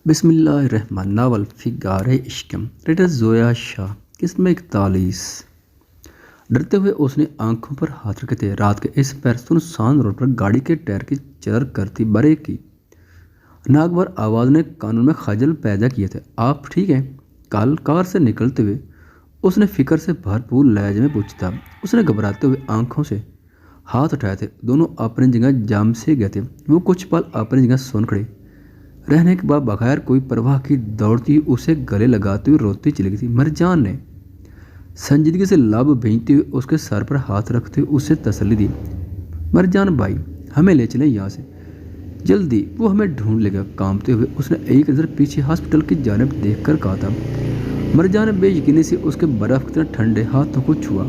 بسم اللہ الرحمن ناول فگار عشقم ریٹر زویا شاہ قسم 41۔ ڈرتے ہوئے اس نے آنکھوں پر ہاتھ رکھے تھے۔ رات کے اس پیر سنسان روڈ پر گاڑی کے ٹائر کی چرر کرتی برے کی ناگوار آواز نے کانوں میں خجل پیدا کیے تھے۔ آپ ٹھیک ہیں؟ کار سے نکلتے ہوئے اس نے فکر سے بھرپور لہجے میں پوچھا تھا۔ اس نے گھبراتے ہوئے آنکھوں سے ہاتھ اٹھائے تھے۔ دونوں اپنی جگہ جام سے گئے تھے۔ وہ کچھ پل اپنی جگہ سن کھڑے رہنے کے بعد بغیر کوئی پرواہ کی دوڑتی اسے گلے لگاتی ہوئی روتی چلی گئی تھی۔ مرجان نے سنجیدگی سے لب بھینچتے ہوئے اس کے سر پر ہاتھ رکھتے ہوئے اسے تسلی دی۔ مرجان بھائی، ہمیں لے چلیں یہاں سے، جلدی، وہ ہمیں ڈھونڈ لے گا۔ کانپتے ہوئے اس نے ایک نظر پیچھے ہاسپٹل کی جانب دیکھ کر کہا تھا۔ مرجان نے بے یقینی سے اس کے برف کی طرح ٹھنڈے ہاتھوں کو چھوا۔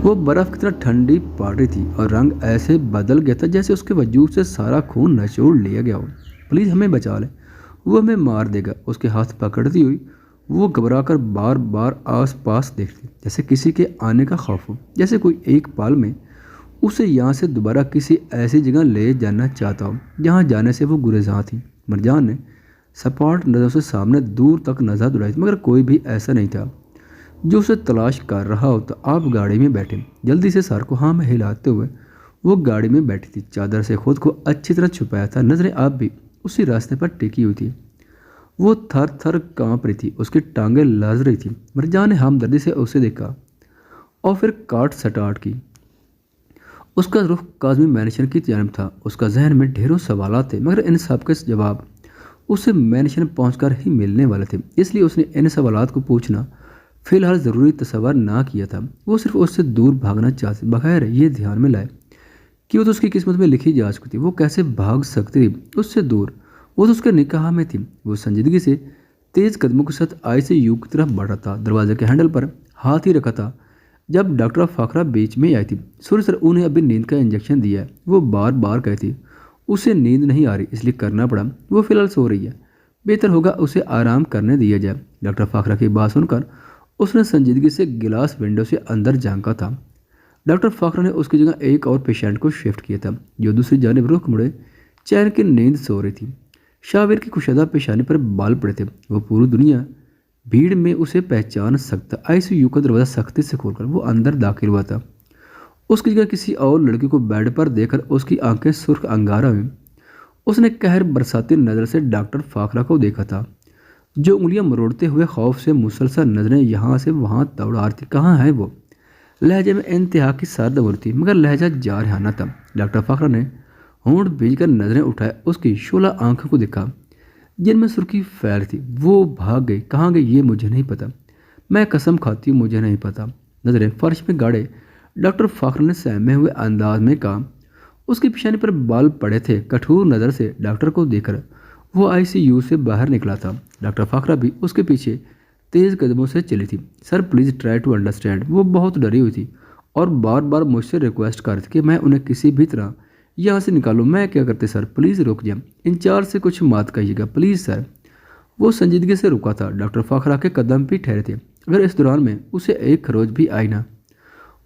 وہ برف کی طرح ٹھنڈی پڑ رہی تھی اور رنگ ایسے بدل گیا تھا جیسے اس کے وجود سے سارا خون نچوڑ لیا گیا ہو۔ پلیز ہمیں بچا لیں، وہ ہمیں مار دے گا۔ اس کے ہاتھ پکڑتی ہوئی وہ گھبرا کر بار بار آس پاس دیکھتی، جیسے کسی کے آنے کا خوف ہو، جیسے کوئی ایک پال میں اسے یہاں سے دوبارہ کسی ایسی جگہ لے جانا چاہتا ہو جہاں جانے سے وہ گریزاں تھی۔ مرجان نے سپاٹ نظروں سے سامنے دور تک نظر دوڑائی مگر کوئی بھی ایسا نہیں تھا جو اسے تلاش کر رہا ہو۔ تو آپ گاڑی میں بیٹھے، جلدی سے سر کو ہاں میں ہلاتے ہوئے وہ گاڑی میں بیٹھی تھی۔ چادر سے خود کو اچھی طرح چھپایا تھا، نظریں اب بھی اسی راستے پر ٹکی ہوئی تھی۔ وہ تھر تھر کانپ رہی تھی، اس کی ٹانگیں لرز رہی تھیں۔ مرجان نے ہمدردی سے اسے دیکھا اور پھر کار سٹارٹ کی۔ اس کا رخ کاظمی مینشن کی جانب تھا۔ اس کا ذہن میں ڈھیروں سوالات تھے مگر ان سب کے جواب اسے مینشن پہنچ کر ہی ملنے والے تھے، اس لیے اس نے ان سوالات کو پوچھنا فی الحال ضروری تصور نہ کیا تھا۔ وہ صرف اس سے دور بھاگنا چاہتی، بغیر یہ دھیان میں لائے کہ وہ تو اس کی قسمت میں لکھی جا چکی تھی۔ وہ کیسے بھاگ سکتی تھی اس سے دور؟ وہ تو اس کے نکاح میں تھی۔ وہ سنجیدگی سے تیز قدموں کے ساتھ آئی سی یو کی طرف بڑھ رہا تھا۔ دروازے کے ہینڈل پر ہاتھ ہی رکھا تھا جب ڈاکٹر فاخرہ بیچ میں آئی تھی۔ سوری سر، انہیں ابھی نیند کا انجیکشن دیا ہے، وہ بار بار کہتی۔ اسے نیند نہیں آ رہی اس لیے کرنا پڑا، وہ فی الحال سو رہی ہے، بہتر ہوگا اسے آرام کرنے دیا جائے۔ ڈاکٹر فاخرہ کی بات سن کر اس نے سنجیدگی سے گلاس ونڈو سے اندر جھانکا تھا۔ ڈاکٹر فاخرہ نے اس کی جگہ ایک اور پیشنٹ کو شفٹ کیا تھا جو دوسری جانب رخ مڑے چین کی نیند سو رہی تھی۔ شاویر کی کشادہ پیشانی پر بال پڑے تھے۔ وہ پوری دنیا بھیڑ میں اسے پہچان سکتا۔ آئی سی یو کا دروازہ سختی سے کھول کر وہ اندر داخل ہوا تھا۔ اس کی جگہ کسی اور لڑکی کو بیڈ پر دیکھ کر اس کی آنکھیں سرخ انگارہ ہوئیں۔ اس نے قہر برساتی نظر سے ڈاکٹر فاخرہ کو دیکھا تھا جو انگلیاں مروڑتے ہوئے خوف سے مسلسل نظریں یہاں سے وہاں دوڑا رہی تھی۔ کہاں ہے وہ؟ لہجے میں انتہا کی سرد عبور تھی مگر لہجہ جارحانہ تھا۔ ڈاکٹر فاخرہ نے ہونٹ بھیج کر نظریں اٹھائے، اس کی شعلہ آنکھوں کو دیکھا جن میں سرخی پھیل تھی۔ وہ بھاگ گئی، کہاں گئی یہ مجھے نہیں پتا، میں قسم کھاتی ہوں مجھے نہیں پتا۔ نظریں فرش میں گاڑے ڈاکٹر فاخرہ نے سہمے ہوئے انداز میں کہا۔ اس کی پیشانی پر بال پڑے تھے۔ کٹھور نظر سے ڈاکٹر کو دیکھ کر وہ آئی سی یو سے باہر نکلا تھا۔ ڈاکٹر فاخرہ بھی اس کے پیچھے تیز قدموں سے چلی تھی۔ Sir please try to understand, وہ بہت ڈری ہوئی تھی اور بار بار مجھ سے ریکویسٹ کر رہی تھی کہ میں انہیں کسی بھی طرح یہاں سے نکالوں۔ میں کیا کرتے سر، پلیز رک جائیں، انچارج سے کچھ مات کہیے گا پلیز سر۔ وہ سنجیدگی سے رکا تھا۔ ڈاکٹر فاخرہ کے قدم بھی ٹھہرے تھے اگر اس دوران میں اسے ایک خروج بھی آئی نہ۔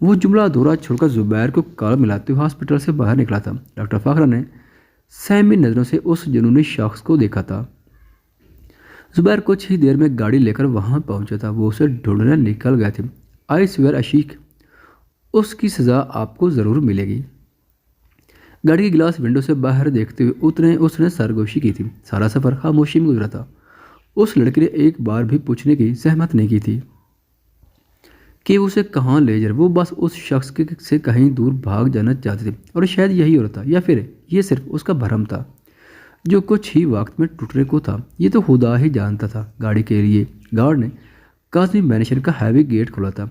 وہ جملہ ادھورا چھوڑ کر زبیر کو کال ملاتے ہوئے ہاسپٹل سے باہر نکلا تھا۔ ڈاکٹر فاخرہ نے سہمی نظروں سے اس جنونی شخص کو دیکھا تھا۔ زبیر کچھ ہی دیر میں گاڑی لے کر وہاں پہنچا تھا۔ وہ اسے ڈھونڈنے نکل گئے تھے۔ آئی سویئر عشیق، اس کی سزا آپ کو ضرور ملے گی۔ گاڑی کی گلاس ونڈو سے باہر دیکھتے ہوئے اس نے سرگوشی کی تھی۔ سارا سفر خاموشی میں گزرا تھا۔ اس لڑکی نے ایک بار بھی پوچھنے کی زحمت نہیں کی تھی کہ اسے کہاں لے جائے۔ وہ بس اس شخص سے کہیں دور بھاگ جانا چاہتی تھی اور شاید یہی ہو رہا تھا، یا پھر یہ صرف اس کا بھرم تھا جو کچھ ہی وقت میں ٹوٹنے کو تھا۔ یہ تو خدا ہی جانتا تھا۔ گاڑی کے لیے گارڈ نے کاظمی مینشن کا ہیوی گیٹ کھولا تھا۔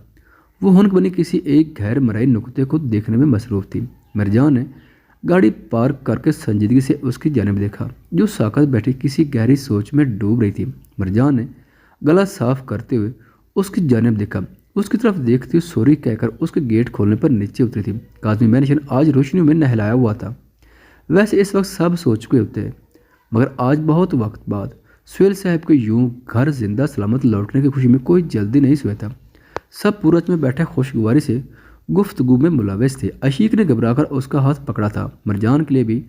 وہ ہنک بنی کسی ایک غیر مرئی نقطے کو دیکھنے میں مصروف تھی۔ مرجان نے گاڑی پارک کر کے سنجیدگی سے اس کی جانب دیکھا جو ساکت بیٹھی کسی گہری سوچ میں ڈوب رہی تھی۔ مرجان نے گلا صاف کرتے ہوئے اس کی جانب دیکھا، اس کی طرف دیکھتی ہوئی سوری کہہ کر اس کے گیٹ کھولنے پر نیچے اتری تھی۔ کاظمی مینشن آج روشنیوں میں نہلایا ہوا تھا۔ ویسے اس وقت سب سو چکے ہوتے ہیں مگر آج بہت وقت بعد سہیل صاحب کے یوں گھر زندہ سلامت لوٹنے کی خوشی میں کوئی جلدی نہیں سویا تھا۔ سب پورچ میں بیٹھے خوشگواری سے گفتگو میں ملوث تھے۔ عشیق نے گھبرا کر اس کا ہاتھ پکڑا تھا۔ مرجان کے لیے بھی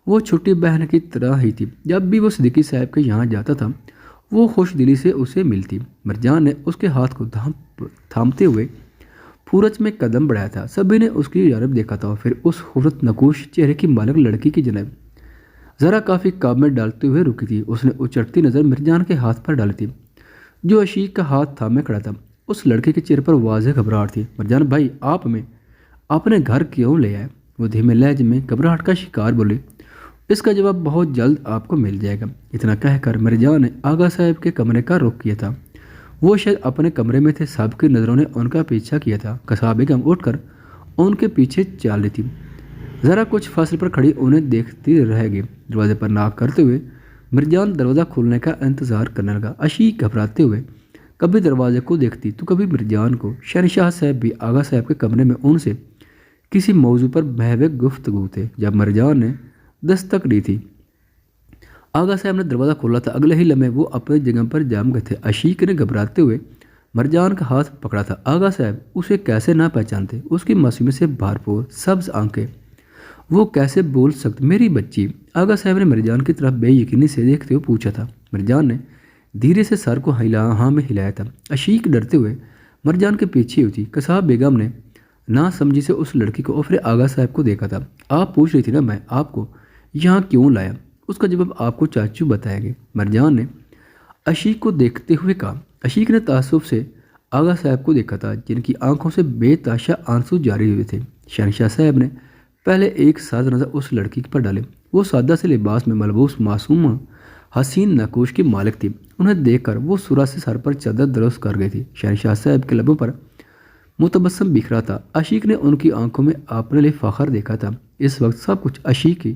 وہ چھوٹی بہن کی طرح ہی تھی۔ جب بھی وہ صدیقی صاحب کے یہاں جاتا تھا وہ خوش دلی سے اسے ملتی۔ مرجان نے اس کے ہاتھ کو تھامتے ہوئے پورچ میں قدم بڑھایا تھا۔ سبھی نے اس کی جانب دیکھا تھا اور پھر اس خوبصورت نقوش چہرے کی مالک لڑکی کی جانب ذرا کافی کام میں ڈالتے ہوئے رکی تھی۔ اس نے اچٹتی نظر مرجان کے ہاتھ پر ڈالی تھی جو عشیق کا ہاتھ تھامے کھڑا تھا۔ اس لڑکے کے چہرے پر واضح گھبراہٹ تھی۔ مرجان بھائی آپ ہمیں اپنے گھر کیوں لے آئے؟ وہ دھیمے لہجے میں گھبراہٹ کا شکار بولی۔ اس کا جواب بہت جلد آپ کو مل جائے گا۔ اتنا کہہ کر مرجان نے آغا صاحب کے کمرے کا رخ کیا تھا۔ وہ شاید اپنے کمرے میں تھے، سب کی نظروں نے ان کا پیچھا کیا تھا۔ قصہ بیگم اٹھ کر ان کے پیچھے چل رہی تھی، ذرا کچھ فاصلے پر کھڑی انہیں دیکھتی رہ گئی۔ دروازے پر ناک کرتے ہوئے مرجان دروازہ کھولنے کا انتظار کرنے لگا۔ عشیق گھبراتے ہوئے کبھی دروازے کو دیکھتی تو کبھی مرجان کو۔ شہنشاہ صاحب بھی آغا صاحب کے کمرے میں ان سے کسی موضوع پر بہوے گفتگو تھے جب مرجان نے دستک دی تھی۔ آغا صاحب نے دروازہ کھولا تھا، اگلے ہی لمحے وہ اپنی جگہ پر جم گئے تھے۔ عشیق نے گھبراتے ہوئے مرجان کا ہاتھ پکڑا تھا۔ آغا صاحب اسے کیسے نہ پہچانتے؟ اس کی معصومیت سے بھرپور سبز آنکھیں، وہ کیسے بول سکتے؟ میری بچی، آغا صاحب نے مرجان کی طرف بے یقینی سے دیکھتے ہوئے پوچھا تھا۔ مرجان نے دھیرے سے سر کو ہاں میں ہلایا تھا۔ عشیق ڈرتے ہوئے مرجان کے پیچھے ہوئی تھی۔ قصہ بیگم نے نہ سمجھی سے اس لڑکی کو اور پھر آغا صاحب کو دیکھا تھا۔ آپ پوچھ رہی تھی نا میں آپ کو یہاں کیوں لایا؟ اس کا جواب آپ کو چاچو بتائیں گے، مرجان نے عشیق کو دیکھتے ہوئے کہا۔ عشیق نے تعصب سے آغا صاحب کو دیکھا تھا جن کی آنکھوں سے بے تاشا آنسو جاری ہوئے تھے۔ شہنشاہ صاحب نے پہلے ایک سادہ نظر اس لڑکی پر ڈالے۔ وہ سادہ سے لباس میں ملبوس معصوم حسین نقوش کی مالک تھی۔ انہیں دیکھ کر وہ سورہ سے سر پر چادر درست کر گئی تھی۔ شہنشاہ صاحب کے لبوں پر متبسم بکھرا تھا۔ عشیق نے ان کی آنکھوں میں اپنے لیے فخر دیکھا تھا۔ اس وقت سب کچھ عشیق کی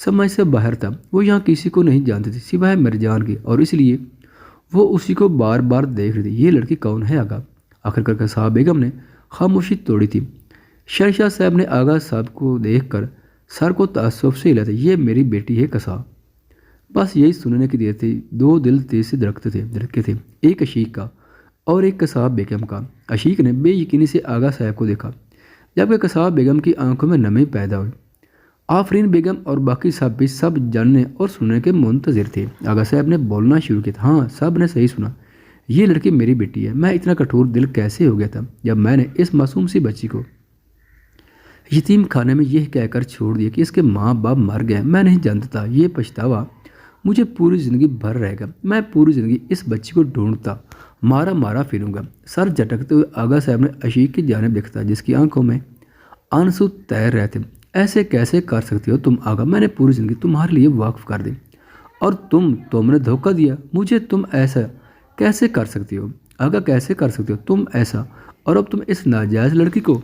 سمجھ سے باہر تھا۔ وہ یہاں کسی کو نہیں جانتی تھی سوائے مرجان کی، اور اس لیے وہ اسی کو بار بار دیکھ رہی تھی۔ یہ لڑکی کون ہے آغا؟ آخر کر قصہ بیگم نے خاموشی توڑی تھی۔ شہنشاہ صاحب نے آغا صاحب کو دیکھ کر سر کو تعصب سے ہلایا تھا۔ یہ میری بیٹی ہے قصہ۔ بس یہی سننے کی دیر تھی۔ دو دل تیز سے دھڑکتے تھے، ایک عشیق کا اور ایک قصہ بیگم کا۔ عشیق نے بے یقینی سے آغا صاحب کو دیکھا جبکہ قصہ بیگم کی آنکھوں میں نمی پیدا ہوئی۔ آفرین بیگم اور باقی سب بھی سب جاننے اور سننے کے منتظر تھے۔ آغا صاحب نے بولنا شروع کیا تھا۔ ہاں سب نے صحیح سنا، یہ لڑکی میری بیٹی ہے۔ میں اتنا کٹھور دل کیسے ہو گیا تھا جب میں نے اس معصوم سی بچی کو یتیم خانے میں یہ کہہ کر چھوڑ دیا کہ اس کے ماں باپ مر گئے۔ میں نہیں جانتا تھا یہ پچھتاوا مجھے پوری زندگی بھر رہے گا۔ میں پوری زندگی اس بچی کو ڈھونڈتا مارا پھروں گا۔ سر جھٹکتے ہوئے آغا صاحب نے عشیق کی جانب دیکھا جس کی آنکھوں میں آنسو تیر رہے تھے۔ ایسے کیسے کر سکتے ہو تم آغا؟ میں نے پوری زندگی تمہارے لیے وقف کر دی اور تم نے دھوکہ دیا مجھے۔ تم ایسا کیسے کر سکتے ہو آغا؟ کیسے کر سکتے ہو تم ایسا؟ اور اب تم اس ناجائز لڑکی کو۔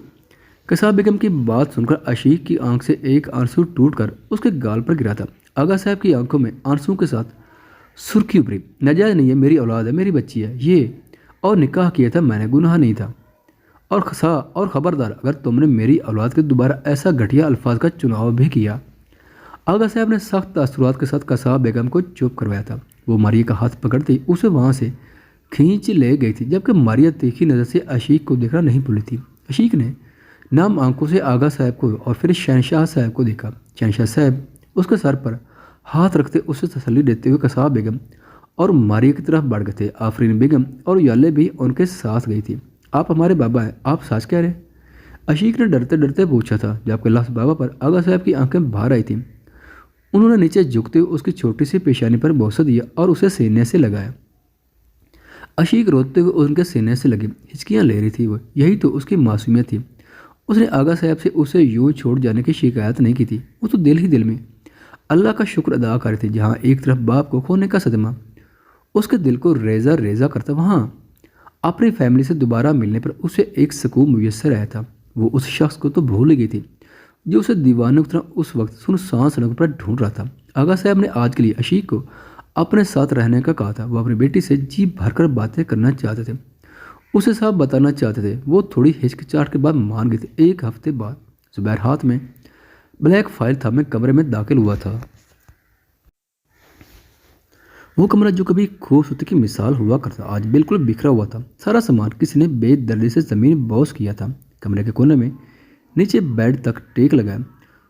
قصہ بیگم کی بات سن کر عشیق کی آنکھ سے ایک آنسو ٹوٹ کر اس کے گال پر گرا تھا۔ آغا صاحب کی آنکھوں میں آنسو کے ساتھ سرخی ابھری۔ ناجائز نہیں ہے، میری اولاد ہے، میری بچی ہے یہ، اور نکاح کیا تھا میں نے، گناہ نہیں تھا۔ اور خبردار اگر تم نے میری اولاد کے دوبارہ ایسا گھٹیا الفاظ کا چناؤ بھی کیا۔ آغا صاحب نے سخت تاثرات کے ساتھ قصہ بیگم کو چپ کروایا تھا۔ وہ ماریہ کا ہاتھ پکڑتی اسے وہاں سے کھینچ لے گئی تھی جبکہ ماریہ تیکھی نظر سے عشیق کو دیکھنا نہیں بھولی تھی۔ عشیق نے نم آنکھوں سے آغا صاحب کو اور پھر شہنشاہ صاحب کو دیکھا۔ شہنشاہ صاحب اس کے سر پر ہاتھ رکھتے اسے تسلی دیتے ہوئے قصہ بیگم اور ماریہ کی طرف بڑھ گئے تھے۔ آفرین بیگم اور یالے بھی ان کے ساتھ گئی تھی۔ آپ ہمارے بابا ہیں، آپ سچ کہہ رہے؟ عشیق نے ڈرتے ڈرتے پوچھا تھا جبکہ لفظ بابا پر آغا صاحب کی آنکھیں باہر آئی تھیں۔ انہوں نے نیچے جھکتے ہوئے اس کی چھوٹی سی پیشانی پر بوسہ دیا اور اسے سینے سے لگایا۔ عشیق روتے ہوئے ان کے سینے سے لگی، ہچکیاں لے رہی تھی۔ وہ یہی تو اس کی معصومیت تھی۔ اس نے آغا صاحب سے اسے یوں چھوڑ جانے کی شکایت نہیں کی تھی۔ وہ تو دل ہی دل میں اللہ کا شکر ادا کر رہی تھی۔ جہاں ایک طرف باپ کو کھونے کا صدمہ اس کے دل کو ریزہ ریزہ کرتا، وہاں اپنی فیملی سے دوبارہ ملنے پر اسے ایک سکون میسر آیا تھا۔ وہ اس شخص کو تو بھول گئی تھی جو اسے دیوانوں کی طرح اس وقت سنسان سڑکوں پر ڈھونڈ رہا تھا۔ آغا صاحب نے آج کے لیے عشیق کو اپنے ساتھ رہنے کا کہا تھا۔ وہ اپنی بیٹی سے جی بھر کر باتیں کرنا چاہتے تھے، اسے صاحب بتانا چاہتے تھے۔ وہ تھوڑی ہچکچاہٹ کے بعد مان گئی تھی۔ ایک ہفتے بعد زبیر ہاتھ میں بلیک فائل تھامے کمرے میں داخل ہوا تھا۔ وہ کمرہ جو کبھی خوبصورتی کی مثال ہوا کرتا آج بالکل بکھرا ہوا تھا۔ سارا سامان کسی نے بے دردی سے زمین بوس کیا تھا۔ کمرے کے کونے میں نیچے بیڈ تک ٹیک لگایا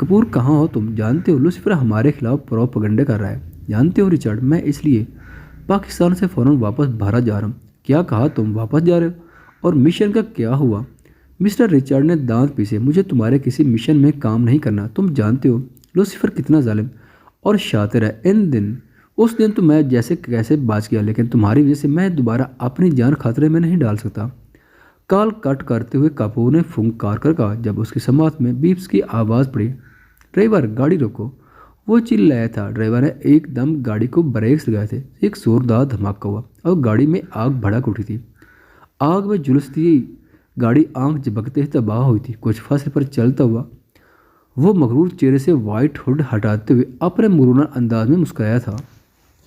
کپور کہاں ہو تم؟ جانتے ہو لوسیفر ہمارے خلاف پروپیگنڈا کر رہا ہے۔ جانتے ہو رچرڈ، میں اس لیے پاکستان سے فوراً واپس بھارت جا رہا ہوں۔ کیا کہا؟ تم واپس جا رہے ہو؟ اور مشن کا کیا ہوا؟ مسٹر رچرڈ نے دانت پیسے۔ مجھے تمہارے کسی مشن میں کام نہیں کرنا۔ تم جانتے ہو لوسیفر کتنا ظالم اور شاطر ہے۔ اس دن تو میں جیسے کیسے بچ گیا، لیکن تمہاری وجہ سے میں دوبارہ اپنی جان خطرے میں نہیں ڈال سکتا۔ کال کٹ کرتے ہوئے کپور نے پھنکار کر کہا۔ جب اس کی سماعت میں بیپس کی آواز پڑی، ڈرائیور گاڑی روکو، وہ چلایا تھا۔ ڈرائیور نے ایک دم گاڑی کو بریکس لگائے تھے۔ ایک زوردار دھماکہ ہوا اور گاڑی میں آگ بھڑک اٹھی تھی۔ آگ میں جھلستی گاڑی آنکھ جھپکتے ہی تباہ ہوئی تھی۔ کچھ فاصلے پر چلتا ہوا وہ مغرور چہرے سے وائٹ ہوڈ ہٹاتے ہوئے اپنے مرونہ انداز میں مسکرایا تھا۔